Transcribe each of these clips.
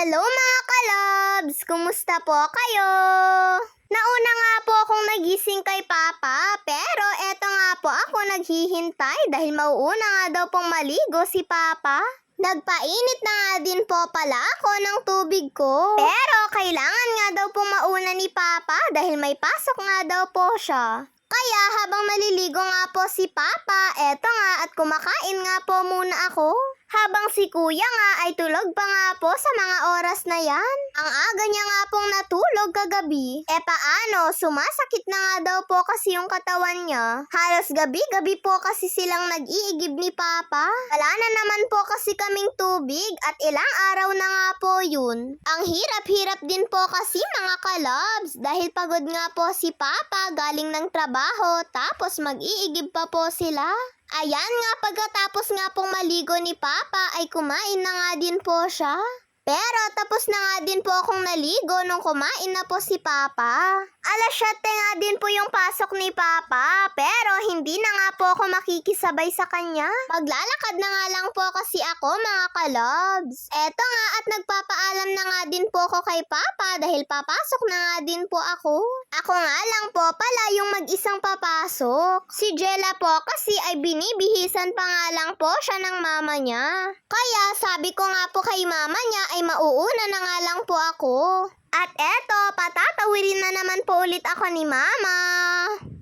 Hello mga kalabs! Kumusta po kayo? Nauna nga po akong nagising kay Papa, pero eto nga po ako naghihintay dahil mauuna nga daw pong maligo si Papa. Nagpainit na nga din po pala ako ng tubig ko. Pero kailangan nga daw pong mauna ni Papa dahil may pasok nga daw po siya. Kaya habang naliligo nga po si Papa, eto nga at kumakain nga po muna ako. Habang si Kuya nga ay tulog pa nga po sa mga oras na yan. Ang aga niya nga pong natulog kagabi. Paano? Sumasakit na nga daw po kasi yung katawan niya. Halos gabi-gabi po kasi silang nag-iigib ni Papa. Wala na naman po kasi kaming tubig at ilang araw na nga po yun. Ang hirap-hirap din po kasi mga kalabs dahil pagod nga po si Papa galing ng trabaho tapos mag-iigib pa po sila. Ayan nga, pagkatapos nga pong maligo ni Papa ay kumain na nga din po siya. Pero tapos na nga din po akong naligo nung kumain na po si Papa. 7:00 nga din po yung pasok ni Papa, pero hindi na nga po ako makikisabay sa kanya. Maglalakad na nga lang po kasi ako mga kalabs. Eto nga at nagpapaalam na nga din po ako kay Papa dahil papasok na nga din po ako. Ako nga lang po pala yung mag-isang papasok. Si Jella po kasi ay binibihisan pa nga lang po siya ng mama niya. Kaya sabi ko nga po kay mama niya ay mauuna na nga lang po ako. At eto, patatawirin na naman po ulit ako ni Mama.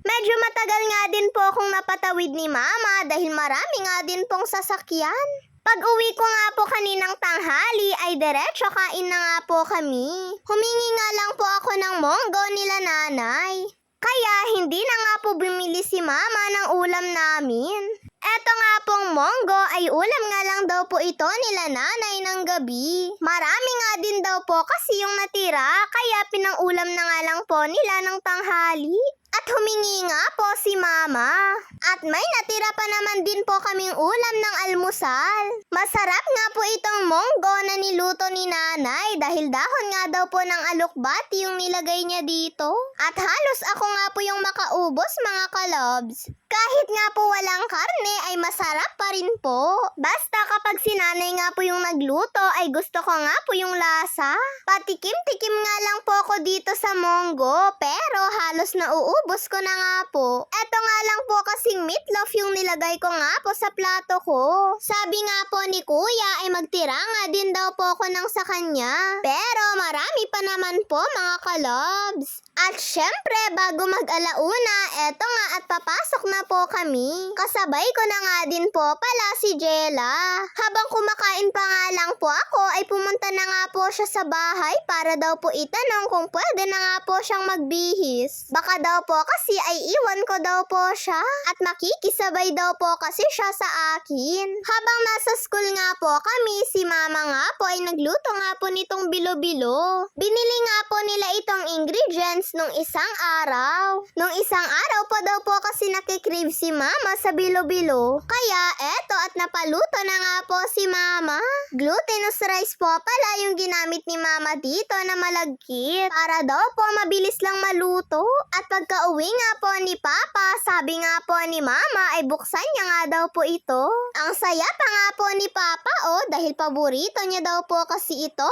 Medyo matagal nga din po akong napatawid ni Mama dahil marami nga din pong sasakyan. Pag uwi ko nga po kaninang tanghali ay diretso kain na nga po kami. Humingi nga lang po ako ng monggo nila nanay. Kaya hindi na nga po bumili si Mama ng ulam namin. Eto nga pong monggo ay ulam nga lang daw po ito nila nanay ng gabi. Marami nga din daw po kasi yung natira kaya pinangulam na nga lang po nila ng tanghali. At humingi nga po si Mama. At may natira pa naman din po kaming ulam ng almusal. Masarap nga po itong monggo na niluto ni nanay dahil dahon nga daw po ng alokbati yung nilagay niya dito. At halos ako nga po yung makaubos mga kalabs. Kahit nga po walang karne ay masarap pa rin po. Basta kapag si nanay nga po yung nagluto ay gusto ko nga po yung lasa. Patikim-tikim nga lang po ako dito sa monggo pero halos nauubos ko na nga po. Eto nga lang po kasing meatloaf yung nilagay ko nga po sa plato ko. Sabi nga po ni Kuya ay magtira nga din daw po ako ng sa kanya. Pero marami pa naman po mga kalabs. At syempre bago mag-alauna, eto nga at papasok na po kami. Kasabay ko na nga din po pala si Jella. Habang kumakain pa nga lang po ako ay pumunta na nga po siya sa bahay para daw po itanong kung pwede na nga po siyang magbihis. Baka daw po kasi ay iwan ko daw po siya at makikisabay daw po kasi siya sa akin. Habang nasa school nga po kami, si Mama nga po ay nagluto nga po nitong bilo-bilo. Binili nga po nila itong ingredients nung isang araw. Nung isang araw pa daw po kasi nakikrave si Mama sa bilo-bilo. Kaya eto at napaluto na nga po si Mama. Glutinous rice po pala yung ginamit ni Mama dito na malagkit. Para daw po mabilis lang maluto. At pagka-uwi nga po ni Papa, sabi nga po ni Mama ay buksan niya nga daw po ito. Ang saya pa nga po ni Papa dahil paborito niya daw po kasi ito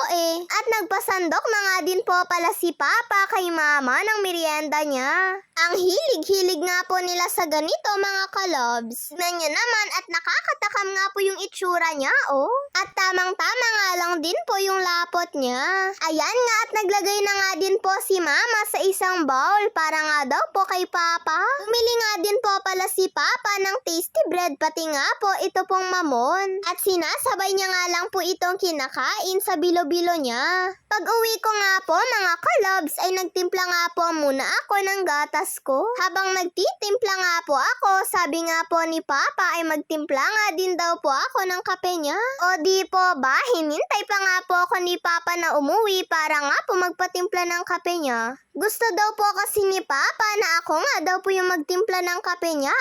At nagpasandok na nga din po pala si Papa kay Mama ng merienda niya. Ang hilig-hilig nga po nila sa ganito mga kalabs. Tignan niyo naman at nakakatakam nga po yung itsura niya At tamang-tama nga lang din po yung lapot niya. Ayan nga at naglagay na nga din po si Mama sa isang bowl para nga daw po kay Papa. Bumili nga din po pala si Papa ng tasty bread pati nga po ito pong mamon. At sinasabay niya nga lang po itong kinakain sa bilo-bilo niya. Pag uwi ko nga po mga kalabs ay nagtimpla nga po muna ako ng gatas ko. Habang nagtitimpla nga po ako, sabi nga po ni Papa ay magtimpla nga din daw po ako ng kape niya. O di po ba, hinintay pa nga po ako ni Papa na umuwi para nga po magpatimpla ng kape niya. Gusto daw po kasi ni Papa na ako nga daw po yung magtimpla ng kape niya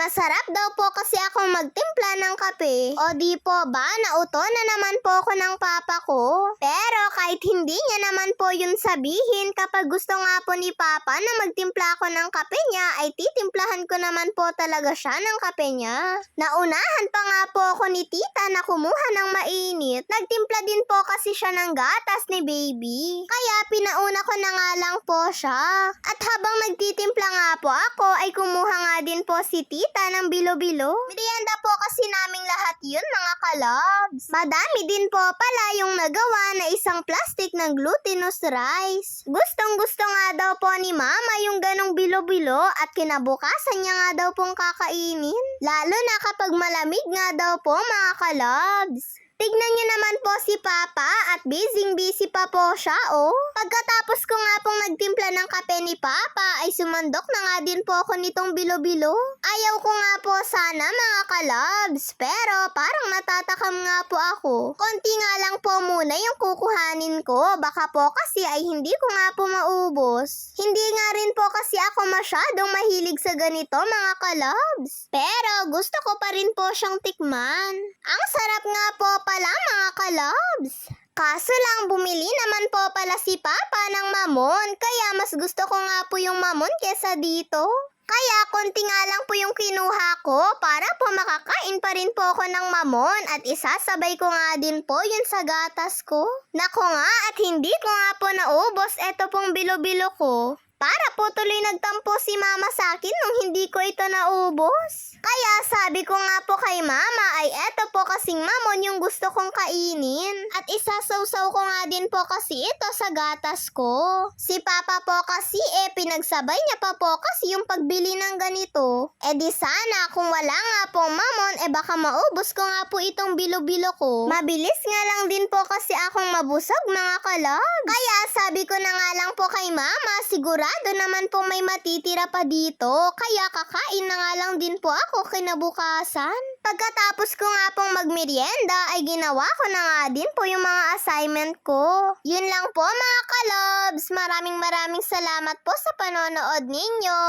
masarap daw po kasi akong magtimpla ng kape. O di po ba, nauto na naman po ako ng Papa ko. Pero kahit hindi niya naman po yun sabihin, kapag gusto nga po ni Papa na magtimpla ako ng kape niya, ay titimplahan ko naman po talaga siya ng kape niya. Naunahan pa nga po ako ni Tita na kumuha ng mainit. Nagtimpla din po kasi siya ng gatas ni Baby. Kaya pinauna ko na nga lang po siya. At habang nagtitimpla nga po ako, ay kumuha nga din po si Tita ng bilo-bilo. Merienda po kasi naming lahat yun, mga kalabs. Madami din po pala yung nagawa na isang plastic ng glutinous rice. Gustong-gusto nga daw po ni Mama yung ganong bilo-bilo at kinabukasan niya nga daw pong kakainin. Lalo na kapag malamig nga daw po, mga kalabs. Tignan niyo naman po si Papa at busy pa po siya, oh. Pagkatapos ko nga pong nagtimpla ng kape ni Papa, ay sumandok na nga din po ako nitong bilo-bilo. Ayaw ko nga po sana, mga kalabs, pero parang natatakam nga po ako. Konti nga lang po muna yung kukuhanin ko, baka po kasi ay hindi ko nga po maubos. Hindi nga rin po kasi ako masyadong mahilig sa ganito, mga kalabs. Pero gusto ko pa rin po siyang tikman. Ang sarap nga po pala, mga kalabs. Kaso lang, bumili naman po pala si Papa ng mamon, kaya mas gusto ko nga po yung mamon kesa dito. Kaya konti nga lang po yung kinuha ko para po makakain pa rin po ako ng mamon at isasabay ko nga din po yun sa gatas ko. Nako nga, at hindi ko nga po naubos eto pong bilo-bilo ko. Para po tuloy nagtampo si Mama sa akin nung hindi ko ito naubos. Kaya sabi ko nga po kay Mama ay eto po kasing mamon yung gusto kong kainin. At isasawsaw ko nga din po kasi ito sa gatas ko. Si Papa po kasi pinagsabay niya pa po kasi yung pagbili ng ganito. Di sana kung wala nga pong mamon baka maubos ko nga po itong bilo-bilo ko. Mabilis nga lang din po kasi akong mabusog, mga kalabs. Kaya sabi ko na nga lang po kay Mama, sigurado naman po may matitira pa dito, kaya kakain na nga lang din po ako kinabukasan. Pagkatapos ko nga pong magmerienda ay ginawa ko na nga din po yung mga assignment ko. Yun lang po, mga kalabs. Maraming salamat po sa panonood ninyo.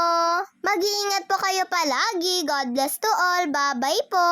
Mag-iingat po kayo palagi. God bless to all. Bye-bye po.